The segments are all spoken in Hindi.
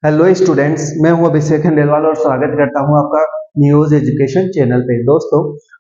हेलो स्टूडेंट्स, मैं हूं अभिषेक खंडेलवाल और स्वागत करता हूं आपका न्यूज एजुकेशन चैनल पे। दोस्तों,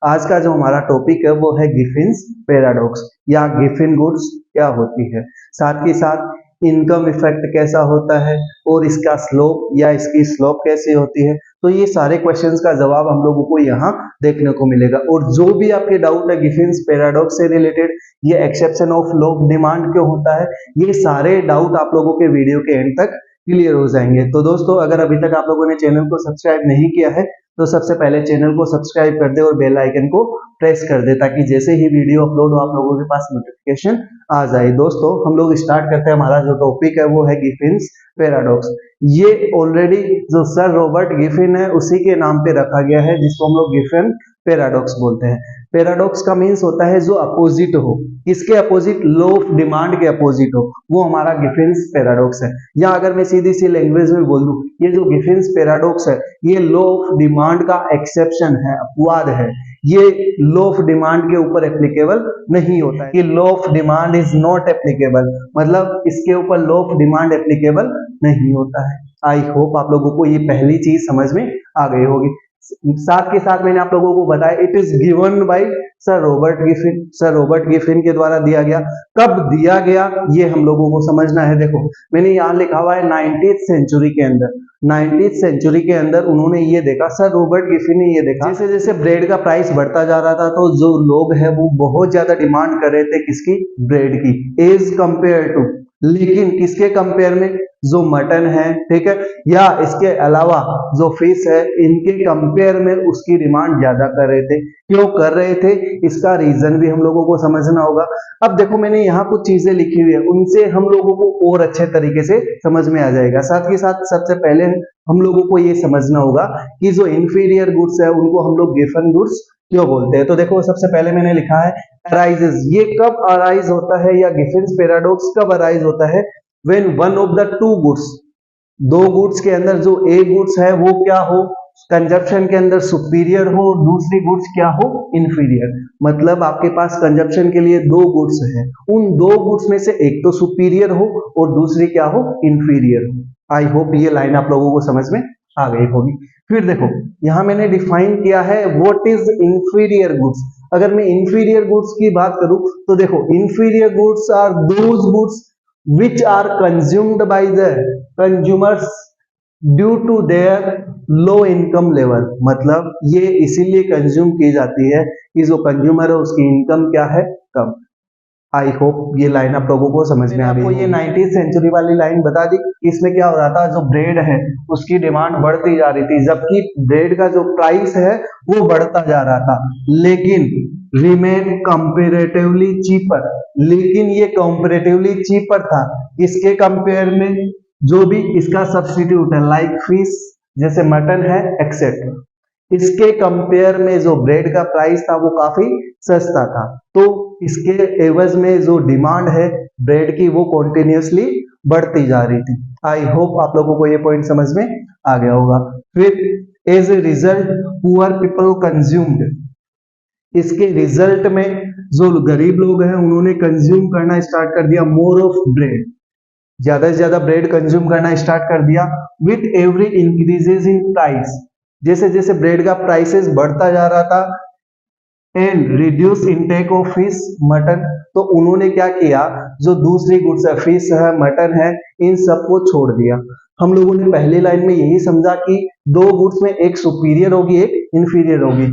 आज का जो हमारा टॉपिक है वो है गिफिन्स पैराडॉक्स या गिफिन गुड्स क्या होती है, साथ ही साथ इनकम इफेक्ट कैसा होता है और इसका स्लोप या इसकी स्लोप कैसी होती है। तो ये सारे क्वेश्चंस का जवाब हम लोगों को यहाँ देखने को मिलेगा। और जो भी आपके डाउट है गिफिन्स पैराडॉक्स से रिलेटेड, ये एक्सेप्शन ऑफ लोक डिमांड क्यों होता है, ये सारे डाउट आप लोगों के वीडियो के एंड तक क्लियर हो जाएंगे। तो दोस्तों, अगर अभी तक आप लोगों ने चैनल को सब्सक्राइब नहीं किया है तो सबसे पहले चैनल को सब्सक्राइब कर दे और बेल आइकन को प्रेस कर दे, ताकि जैसे ही वीडियो अपलोड हो आप लोगों के पास नोटिफिकेशन आ जाए। दोस्तों, हम लोग स्टार्ट करते हैं। हमारा जो टॉपिक है वो है गिफिन्स पैराडॉक्स। ये ऑलरेडी जो सर रॉबर्ट गिफिन है उसी के नाम पे रखा गया है, जिसको हम लोग गिफिन पैराडॉक्स बोलते हैं। पैराडॉक्स का मीन्स होता है जो अपोजिट हो, किसके अपोजिट? लो ऑफ डिमांड के अपोजिट हो, वो हमारा गिफिन्स पैराडॉक्स है। या अगर मैं सीधी सी लैंग्वेज में बोल दूं, ये जो गिफिन्स पैराडॉक्स है ये लो ऑफ डिमांड का एक्सेप्शन है, अपवाद है। ये लो ऑफ डिमांड के ऊपर एप्लीकेबल नहीं होता है। ये law of demand is not applicable, मतलब इसके ऊपर लो ऑफ डिमांड एप्लीकेबल नहीं होता है। आई होप आप लोगों को ये पहली चीज समझ में आ गई होगी। साथ के साथ मैंने आप लोगों को बताया it is given by sir Robert Giffen. Sir Robert Giffen के द्वारा दिया गया। कब दिया गया ये हम लोगों को समझना है। देखो, मैंने यहाँ लिखा हुआ है 19th सेंचुरी के अंदर। 19th सेंचुरी के अंदर उन्होंने ये देखा, सर रॉबर्ट गिफिन ने ये देखा, जैसे जैसे ब्रेड का प्राइस बढ़ता जा रहा था तो जो लोग हैं वो बहुत ज्यादा डिमांड कर रहे थे किसकी? ब्रेड की, एज कंपेयर टू। लेकिन किसके कंपेयर में? जो मटन है, ठीक है, या इसके अलावा जो फिश है, इनके कंपेयर में उसकी डिमांड ज्यादा कर रहे थे। क्यों कर रहे थे, इसका रीजन भी हम लोगों को समझना होगा। अब देखो, मैंने यहाँ कुछ चीजें लिखी हुई है, उनसे हम लोगों को और अच्छे तरीके से समझ में आ जाएगा। साथ ही साथ सबसे पहले हम लोगों को ये समझना होगा कि जो इंफीरियर गुड्स है उनको हम लोग गिफन गुड्स क्यों बोलते हैं। तो देखो, सबसे पहले मैंने लिखा है अराइजेस। ये कब अराइज होता है या गिफिन्स पैराडॉक्स कब अराइज होता है? When one of the two goods, दो गुड्स के अंदर जो ए गुड्स है वो क्या हो? कंजप्शन के अंदर सुपीरियर हो, दूसरी गुड्स क्या हो? इंफीरियर। मतलब आपके पास कंजप्शन के लिए दो गुड्स है, उन दो गुड्स में से एक तो सुपीरियर हो और दूसरी क्या हो? इंफीरियर हो। आई होप ये लाइन आप लोगों को समझ में आ गई होगी। फिर देखो, यहां मैंने डिफाइन किया है व्हाट इज इंफीरियर गुड्स। अगर मैं इंफीरियर गुड्स की बात करूं तो देखो, inferior goods are those goods which are consumed by the consumers due to their low income level। मतलब ये इसीलिए कंज्यूम की जाती है कि जो कंज्यूमर है उसकी इनकम क्या है? कम। आई होप ये लाइन आप लोगों को समझ में आ गई। आपको ये 19th सेंचुरी वाली लाइन बता दी। इसमें क्या हो रहा था, जो ब्रेड है उसकी डिमांड बढ़ती जा रही थी, जबकि ब्रेड का जो प्राइस है वो बढ़ता जा रहा था, लेकिन रिमेन कंपेरेटिवली चीपर। लेकिन ये कंपेरेटिवली चीपर था इसके कंपेयर में जो भी इसका सब्स्टिट्यूट है, लाइक फिश, जैसे मटन है, एक्सेट्रा। इसके कंपेयर में जो ब्रेड का प्राइस था वो काफी सस्ता था, तो इसके एवज में जो डिमांड है ब्रेड की वो कॉन्टिन्यूसली बढ़ती जा रही थी। आई होप आप लोगों को ये पॉइंट समझ में आ गया होगा। फिर as a result poor people consumed. इसके रिजल्ट में जो गरीब लोग हैं उन्होंने कंज्यूम करना स्टार्ट कर दिया मोर ऑफ ब्रेड, ज्यादा से ज्यादा ब्रेड कंज्यूम करना स्टार्ट कर दिया। With every increases in price, जैसे जैसे ब्रेड का प्राइसेस बढ़ता जा रहा था, and reduce intake of fish mutton. तो उन्होंने क्या किया, जो दूसरी गुड्स है, फिश है, मटन है, इन सबको छोड़ दिया। हम लोगों ने पहली लाइन में यही समझा कि दो गुड्स में एक सुपीरियर होगी एक इंफीरियर होगी।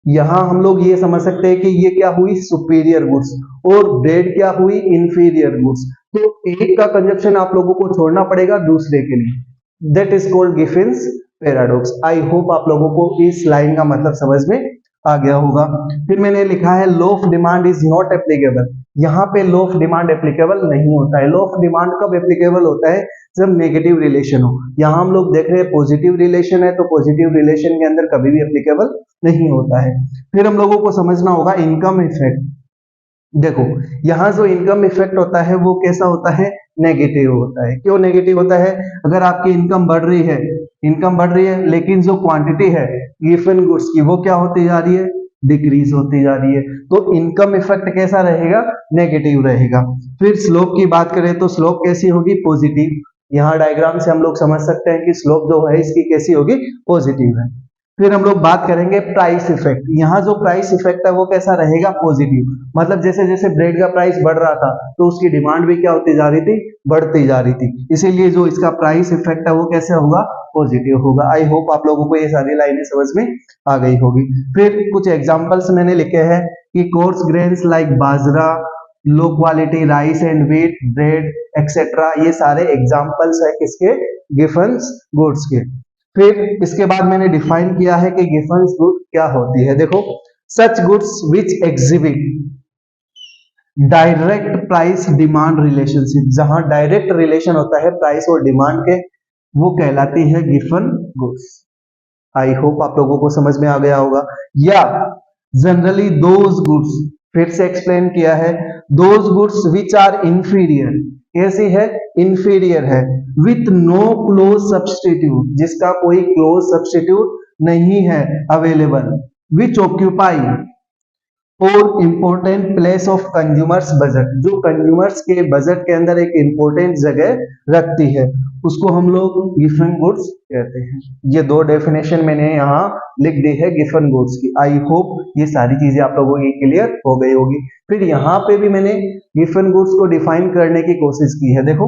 यहां हम लोग ये समझ सकते हैं कि ये क्या हुई? सुपीरियर गुड्स, और ब्रेड क्या हुई? Inferior goods. तो एक का कंजप्शन आप लोगों को छोड़ना पड़ेगा दूसरे के लिए, that is called Giffen's paradox. I hope आप लोगों को इस लाइन का मतलब समझ में आ गया होगा। फिर मैंने लिखा है law of demand is not applicable. यहाँ पे लो ऑफ डिमांड एप्लीकेबल नहीं होता है। लो ऑफ डिमांड कब एप्लीकेबल होता है? जब नेगेटिव रिलेशन हो। यहाँ हम लोग देख रहे हैं पॉजिटिव रिलेशन है, तो पॉजिटिव रिलेशन के अंदर कभी भी एप्लीकेबल नहीं होता है। फिर हम लोगों को समझना होगा इनकम इफेक्ट। देखो, यहाँ जो इनकम इफेक्ट होता है वो कैसा होता है? नेगेटिव होता है। क्यों नेगेटिव होता है? अगर आपकी इनकम बढ़ रही है, इनकम बढ़ रही है, लेकिन जो क्वांटिटी है गिवन गुड्स की वो क्या होती जा रही है? डिक्रीज होती जा रही है। तो इनकम इफेक्ट कैसा रहेगा? नेगेटिव रहेगा। फिर स्लोप की बात करें तो स्लोप कैसी होगी? पॉजिटिव। यहाँ डायग्राम से हम लोग समझ सकते हैं कि स्लोप जो है इसकी कैसी होगी, पॉजिटिव है। फिर हम लोग बात करेंगे प्राइस इफेक्ट। यहाँ जो प्राइस इफेक्ट है वो कैसा रहेगा, पॉजिटिव। मतलब जैसे जैसे ब्रेड का प्राइस बढ़ रहा था तो उसकी डिमांड भी क्या होती जा रही थी, बढ़ती जा रही थी। इसीलिए जो इसका प्राइस इफेक्ट है वो कैसे होगा, पॉजिटिव होगा। आई होप आप लोगों को ये सारी लाइनें समझ में आ गई होगी। फिर कुछ एग्जाम्पल्स मैंने लिखे हैं कि course grains like bajra, low quality rice and wheat, bread etcetera, ये सारे एग्जाम्पल्स है किसके, गिफन्स गुड्स के। फिर इसके बाद मैंने डिफाइन किया है कि गिफन्स गुड क्या होती है। देखो, such goods which exhibit direct price demand relationship, जहां डायरेक्ट रिलेशन होता है प्राइस और डिमांड के, वो कहलाती है गिफन गुड्स। आई होप आप लोगों को समझ में आ गया होगा। या जनरली दोज गुड्स, फिर से एक्सप्लेन किया है, those goods which are inferior, कैसी है, इंफीरियर है, विथ नो क्लोज सब्सटीट्यूट, जिसका कोई क्लोज सब्सटीट्यूट नहीं है अवेलेबल, विच ऑक्यूपाई और important place of consumers budget, जो कंज्यूमर्स के बजट के अंदर एक इंपॉर्टेंट जगह रखती है, उसको हम लोग गिफन गुड्स कहते हैं। ये दो डेफिनेशन मैंने यहाँ लिख दी है गिफन गुड्स की। आई होप ये सारी चीजें आप लोगों की क्लियर हो गई होगी। फिर यहाँ पे भी मैंने गिफन गुड्स को डिफाइन करने की कोशिश की है। देखो,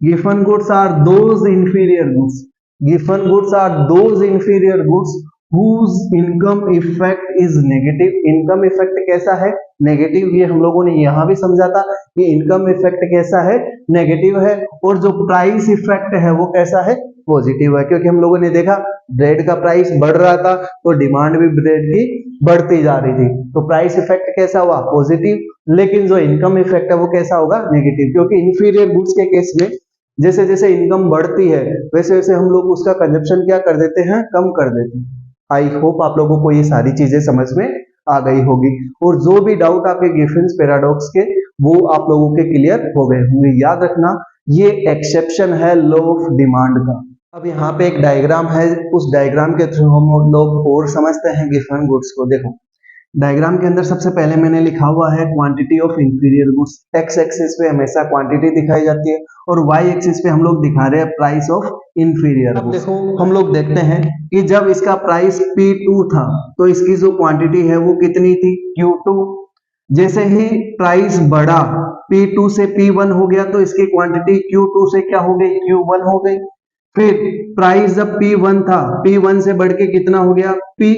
Giffen goods are those inferior goods, Giffen goods are those inferior goods whose income effect is negative। Income effect कैसा है, नेगेटिव। ये हम लोगों ने यहाँ भी समझा था कि इनकम इफेक्ट कैसा है, नेगेटिव है। और जो प्राइस इफेक्ट है वो कैसा है, पॉजिटिव है। क्योंकि हम लोगों ने देखा ब्रेड का प्राइस बढ़ रहा था तो डिमांड भी ब्रेड की बढ़ती जा रही थी, तो प्राइस इफेक्ट कैसा हुआ, पॉजिटिव। लेकिन जो इनकम इफेक्ट है वो कैसा होगा, नेगेटिव। क्योंकि इंफीरियर गुड्स के केस में जैसे जैसे इनकम बढ़ती है वैसे वैसे हम लोग उसका कंजप्शन क्या कर देते हैं, कम कर देते हैं। आई होप आप लोगों को ये सारी चीजें समझ में आ गई होगी। और जो भी डाउट आपके गिफिन्स पैराडॉक्स के, वो आप लोगों के क्लियर हो गए होंगे। याद रखना, ये एक्सेप्शन है लॉ ऑफ डिमांड का। अब यहाँ पे एक डायग्राम है, उस डायग्राम के थ्रू हम लोग और समझते हैं गिफन गुड्स को। देखो, डायग्राम के अंदर सबसे पहले मैंने लिखा हुआ है quantity of inferior goods. X axis पे हमेशा क्वांटिटी दिखाई जाती है और वाई एक्सिस पे हम लोग दिखा रहे हैं प्राइस ऑफ इंफीरियर गुड्स। देखो, हम लोग देखते हैं कि जब इसका प्राइस P2 था तो इसकी जो क्वांटिटी है वो कितनी थी, Q2। जैसे ही प्राइस बढ़ा, P2 से P1 हो गया तो इसकी क्वांटिटी Q2 से क्या हो गई, Q1 हो गई। फिर प्राइस जब P1 था, P1 से बढ़ के कितना हो गया, P,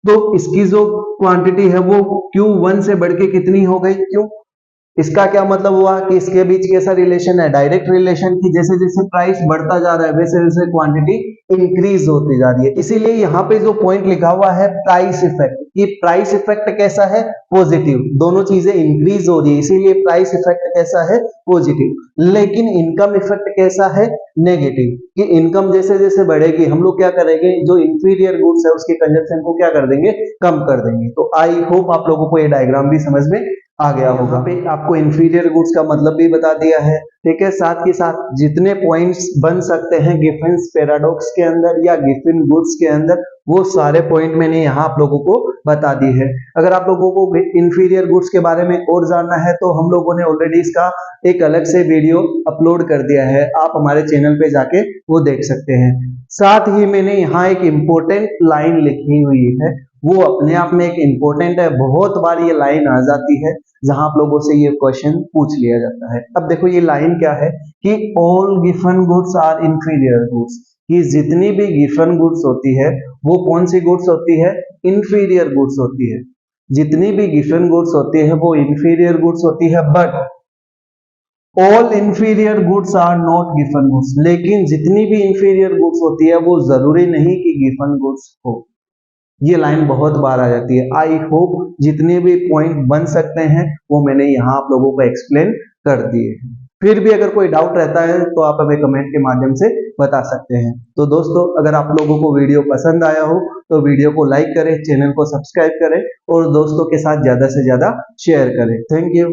तो इसकी जो क्वांटिटी है वो Q1 से बढ़ के कितनी हो गई, Q। इसका क्या मतलब हुआ कि इसके बीच कैसा रिलेशन है, डायरेक्ट रिलेशन की। जैसे जैसे प्राइस बढ़ता जा रहा है वैसे वैसे क्वांटिटी इंक्रीज होती जा रही है। इसीलिए यहाँ पे जो पॉइंट लिखा हुआ है प्राइस इफेक्ट, कि प्राइस इफेक्ट कैसा है, पॉजिटिव। दोनों चीजें इंक्रीज हो रही है इसीलिए प्राइस इफेक्ट कैसा है, पॉजिटिव। लेकिन इनकम इफेक्ट कैसा है, नेगेटिव, कि इनकम जैसे जैसे बढ़ेगी हम लोग क्या करेंगे, जो इंफीरियर गुड्स है उसके कंजप्शन को क्या कर देंगे, कम कर देंगे। तो आई होप आप लोगों को ये डायग्राम भी समझ में आ गया होगा। पे आपको इंफीरियर गुड्स का मतलब भी बता दिया है, ठीक है। साथ के साथ जितने पॉइंट्स बन सकते हैं गिफिन्स पैराडॉक्स के अंदर या गिफिन गुड्स के अंदर, वो सारे पॉइंट मैंने यहाँ आप लोगों को बता दी है। अगर आप लोगों को इंफीरियर गुड्स के बारे में और जानना है तो हम लोगों ने ऑलरेडी इसका एक अलग से वीडियो अपलोड कर दिया है, आप हमारे चैनल पे जाके वो देख सकते हैं। साथ ही मैंने यहाँ एक इम्पोर्टेंट लाइन लिखी हुई है, वो अपने आप में एक इम्पोर्टेंट है। बहुत बार ये लाइन आ जाती है जहां आप लोगों से ये क्वेश्चन पूछ लिया जाता है। अब देखो ये लाइन क्या है कि all Giffen goods are inferior goods, कि जितनी भी गिफन गुड्स होती है वो कौन सी गुड्स होती है, इंफीरियर गुड्स होती है। जितनी भी गिफन गुड्स होती है वो इंफीरियर गुड्स होती है। But all inferior goods are not Giffen goods, लेकिन जितनी भी इंफीरियर गुड्स होती है वो जरूरी नहीं कि गिफन गुड्स हो। ये लाइन बहुत बार आ जाती है। आई होप जितने भी पॉइंट बन सकते हैं वो मैंने यहाँ आप लोगों को एक्सप्लेन कर दिए हैं। फिर भी अगर कोई डाउट रहता है तो आप हमें कमेंट के माध्यम से बता सकते हैं। तो दोस्तों, अगर आप लोगों को वीडियो पसंद आया हो तो वीडियो को लाइक करें, चैनल को सब्सक्राइब करें और दोस्तों के साथ ज्यादा से ज्यादा शेयर करें। Thank you.